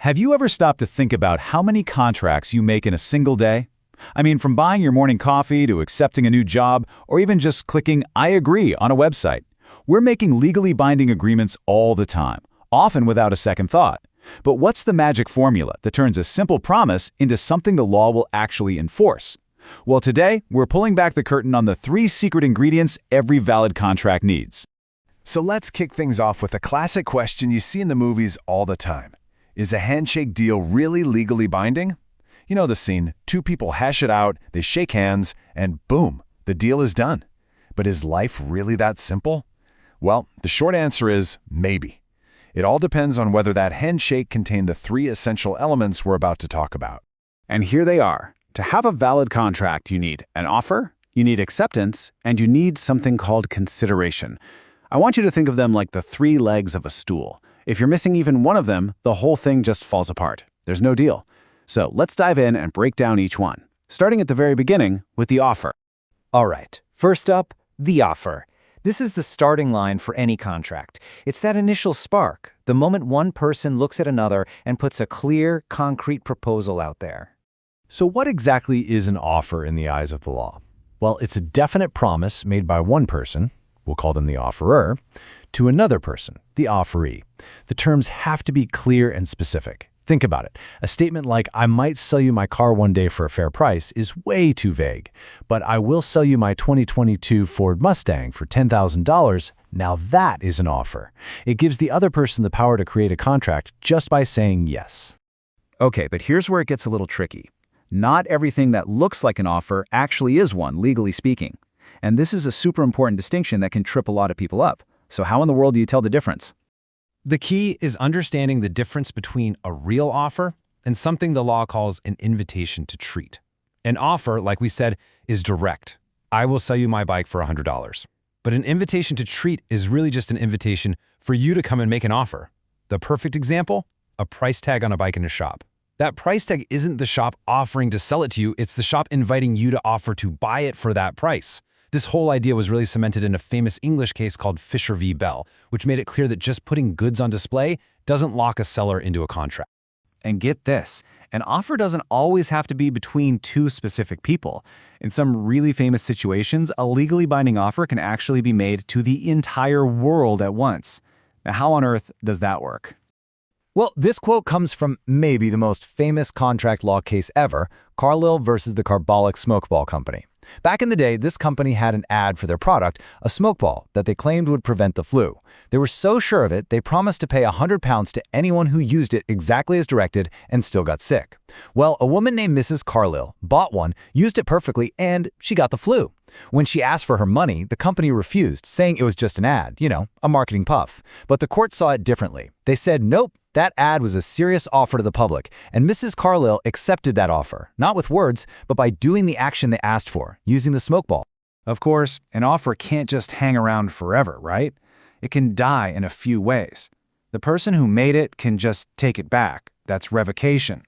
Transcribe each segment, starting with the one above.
Have you ever stopped to think about how many contracts you make in a single day? I mean, from buying your morning coffee to accepting a new job, or even just clicking "I agree" on a website. We're making legally binding agreements all the time, often without a second thought. But what's the magic formula that turns a simple promise into something the law will actually enforce? Well, today, we're pulling back the curtain on the 3 secret ingredients every valid contract needs. So let's kick things off with a classic question you see in the movies all the time. Is a handshake deal really legally binding? You know the scene, 2 people hash it out, they shake hands, and boom, the deal is done. But is life really that simple? Well, the short answer is maybe. It all depends on whether that handshake contained the 3 essential elements we're about to talk about. And here they are. To have a valid contract, you need an offer, you need acceptance, and you need something called consideration. I want you to think of them like the 3 legs of a stool. If you're missing even one of them, the whole thing just falls apart. There's no deal. So let's dive in and break down each one, starting at the very beginning with the offer. All right, first up, the offer. This is the starting line for any contract. It's that initial spark, the moment one person looks at another and puts a clear, concrete proposal out there. So what exactly is an offer in the eyes of the law? Well, it's a definite promise made by one person, we'll call them the offerer, to another person, the offeree. The terms have to be clear and specific. Think about it. A statement like, "I might sell you my car one day for a fair price," is way too vague. But "I will sell you my 2022 Ford Mustang for $10,000, now that is an offer. It gives the other person the power to create a contract just by saying yes. Okay, but here's where it gets a little tricky. Not everything that looks like an offer actually is one, legally speaking. And this is a super important distinction that can trip a lot of people up. So how in the world do you tell the difference? The key is understanding the difference between a real offer and something the law calls an invitation to treat. An offer, like we said, is direct. I will sell you my bike for $100. But an invitation to treat is really just an invitation for you to come and make an offer. The perfect example? A price tag on a bike in a shop. That price tag isn't the shop offering to sell it to you, it's the shop inviting you to offer to buy it for that price. This whole idea was really cemented in a famous English case called Fisher v. Bell, which made it clear that just putting goods on display doesn't lock a seller into a contract. And get this, an offer doesn't always have to be between 2 specific people. In some really famous situations, a legally binding offer can actually be made to the entire world at once. Now, how on earth does that work? Well, this quote comes from maybe the most famous contract law case ever, Carlyle versus the Carbolic Smokeball Company. Back in the day, this company had an ad for their product, a smoke ball, that they claimed would prevent the flu. They were so sure of it, they promised to pay £100 to anyone who used it exactly as directed and still got sick. Well, a woman named Mrs. Carlyle bought one, used it perfectly, and she got the flu. When she asked for her money, the company refused, saying it was just an ad, a marketing puff. But the court saw it differently. They said, nope, that ad was a serious offer to the public, and Mrs. Carlyle accepted that offer, not with words, but by doing the action they asked for, using the smoke ball. Of course, an offer can't just hang around forever, right? It can die in a few ways. The person who made it can just take it back. That's revocation.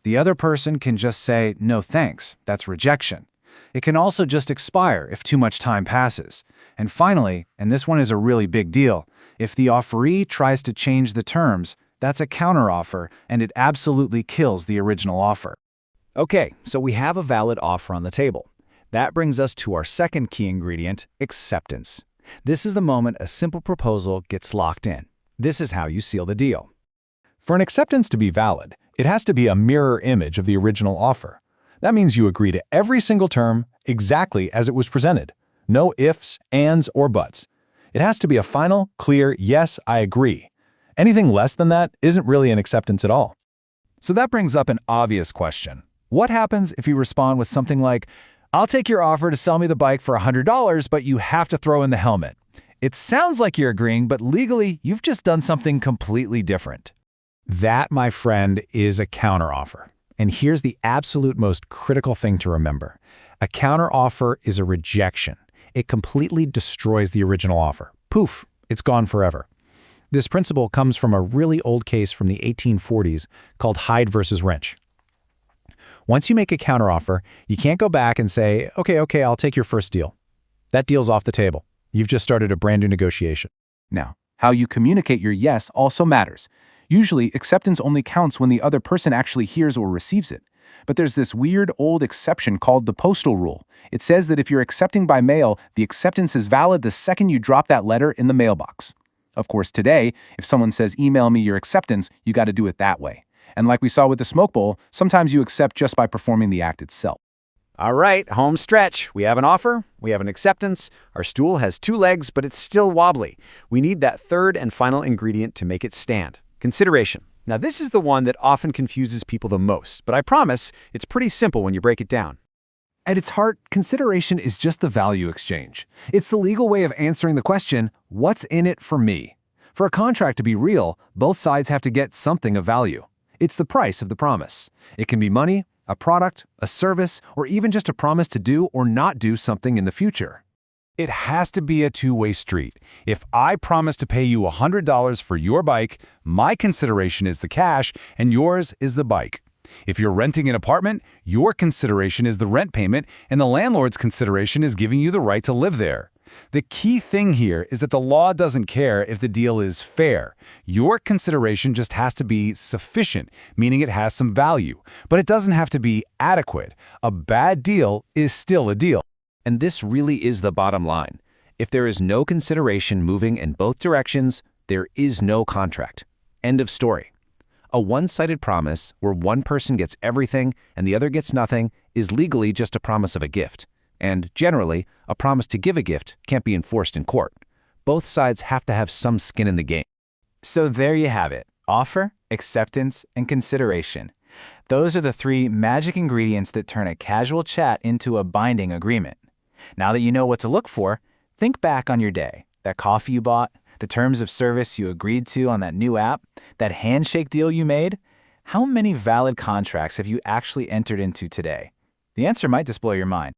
The other person can just say, no thanks. That's rejection. It can also just expire if too much time passes. And finally, and this one is a really big deal, if the offeree tries to change the terms, that's a counteroffer, and it absolutely kills the original offer. Okay, so we have a valid offer on the table. That brings us to our second key ingredient, acceptance. This is the moment a simple proposal gets locked in. This is how you seal the deal. For an acceptance to be valid, it has to be a mirror image of the original offer. That means you agree to every single term exactly as it was presented. No ifs, ands, or buts. It has to be a final, clear, yes, I agree. Anything less than that isn't really an acceptance at all. So that brings up an obvious question. What happens if you respond with something like, I'll take your offer to sell me the bike for $100, but you have to throw in the helmet? It sounds like you're agreeing, but legally, you've just done something completely different. That, my friend, is a counteroffer. And here's the absolute most critical thing to remember. A counteroffer is a rejection. It completely destroys the original offer. Poof, it's gone forever. This principle comes from a really old case from the 1840s called Hyde versus Wrench. Once you make a counteroffer, you can't go back and say, okay, I'll take your first deal. That deal's off the table. You've just started a brand new negotiation. Now, how you communicate your yes also matters. Usually, acceptance only counts when the other person actually hears or receives it. But there's this weird old exception called the postal rule. It says that if you're accepting by mail, the acceptance is valid the second you drop that letter in the mailbox. Of course, today, if someone says email me your acceptance, you got to do it that way. And like we saw with the smoke bowl, sometimes you accept just by performing the act itself. All right, home stretch. We have an offer, we have an acceptance. Our stool has 2 legs, but it's still wobbly. We need that third and final ingredient to make it stand. Consideration. Now, this is the one that often confuses people the most, but I promise it's pretty simple when you break it down. At its heart, consideration is just the value exchange. It's the legal way of answering the question, what's in it for me? For a contract to be real, both sides have to get something of value. It's the price of the promise. It can be money, a product, a service, or even just a promise to do or not do something in the future. It has to be a two-way street. If I promise to pay you $100 for your bike, my consideration is the cash and yours is the bike. If you're renting an apartment, your consideration is the rent payment and the landlord's consideration is giving you the right to live there. The key thing here is that the law doesn't care if the deal is fair. Your consideration just has to be sufficient, meaning it has some value, but it doesn't have to be adequate. A bad deal is still a deal. And this really is the bottom line. If there is no consideration moving in both directions, there is no contract. End of story. A one-sided promise where one person gets everything and the other gets nothing is legally just a promise of a gift. And generally, a promise to give a gift can't be enforced in court. Both sides have to have some skin in the game. So there you have it. Offer, acceptance, and consideration. Those are the 3 magic ingredients that turn a casual chat into a binding agreement. Now that you know what to look for, think back on your day. That coffee you bought, the terms of service you agreed to on that new app, that handshake deal you made. How many valid contracts have you actually entered into today? The answer might just blow your mind.